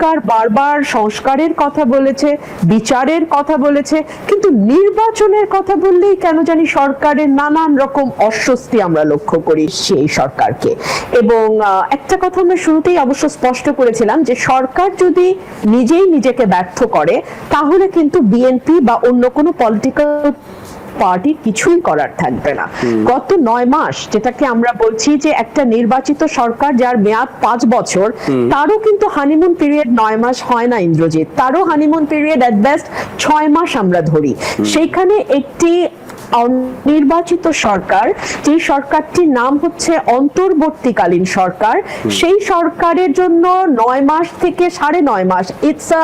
সরকার বারবার সংস্কারের কথা বলেছে, বিচারের কথা বলেছে, কিন্তু নির্বাচনের কথা বললেই কেন জানি সরকারের নানান রকম অস্বস্তি আমরা লক্ষ্য করি সেই সরকারকে। এবং একটা কথা আমরা শুরুতেই অবশ্য স্পষ্ট করেছিলাম যে সরকার যদি নিজেই নিজেকে ব্যর্থ করে তাহলে কিন্তু বিএনপি বা অন্য কোনো পলিটিক্যাল পার্টি কিছুই করার থাকবে না। গত 9 মাস, যেটাকে আমরা বলছি যে একটা নির্বাচিত সরকার যার মেয়াদ 5 বছর, তারও কিন্তু হানিমুন পিরিয়ড 9 মাস হয় না ইন্দ্রজিৎ, তারও হানিমুন পিরিয়ড এট বেস্ট 6 মাস আমরা ধরি। সেইখানে একটি নির্বাচিত সরকার, যে সরকারটির নাম হচ্ছে অন্তর্বর্তীকালীন সরকার, সেই সরকারের জন্য 9 মাস থেকে 9.5 মাস it's a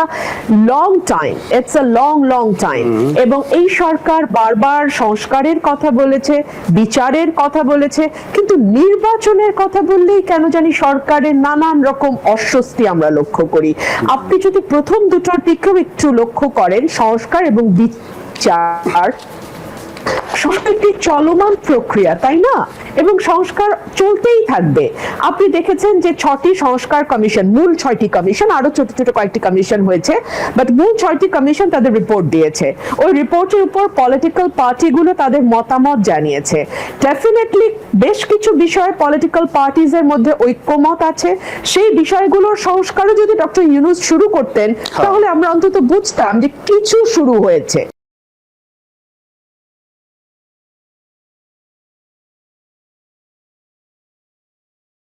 long time, it's a long time. এবং এই সরকার বারবার সংস্কারের কথা বলেছে, বিচারের কথা বলেছে, কিন্তু নির্বাচনের কথা বললেই কেন জানি সরকারের নানান রকম অস্বস্তি আমরা লক্ষ্য করি। আপনি যদি প্রথম দুটোর দিকেও একটু লক্ষ্য করেন, সংস্কার এবং বিচার সংস্কারটি চলমান প্রক্রিয়া, তাই না? এবং সংস্কার চলতেই থাকবে। আপনি দেখেছেন যে 6টি সংস্কার কমিশন, মূল 6টি কমিশন, আরো ছোট ছোট কয়েকটি কমিশন হয়েছে, বাট মূল 6টি কমিশন তাদের রিপোর্ট দিয়েছে। ওই রিপোর্টের উপর পলিটিক্যাল পার্টিগুলো তাদের মতামত জানিয়েছে। ডেফিনেটলি বেশ কিছু বিষয়ে পলিটিক্যাল পার্টিজ এর মধ্যে ঐক্যমত আছে। সেই বিষয়গুলোর সংস্কারও যদি ডক্টর ইউনূস শুরু করতেন তাহলে আমরা অন্তত বুঝতাম যে কিছু শুরু হয়েছে।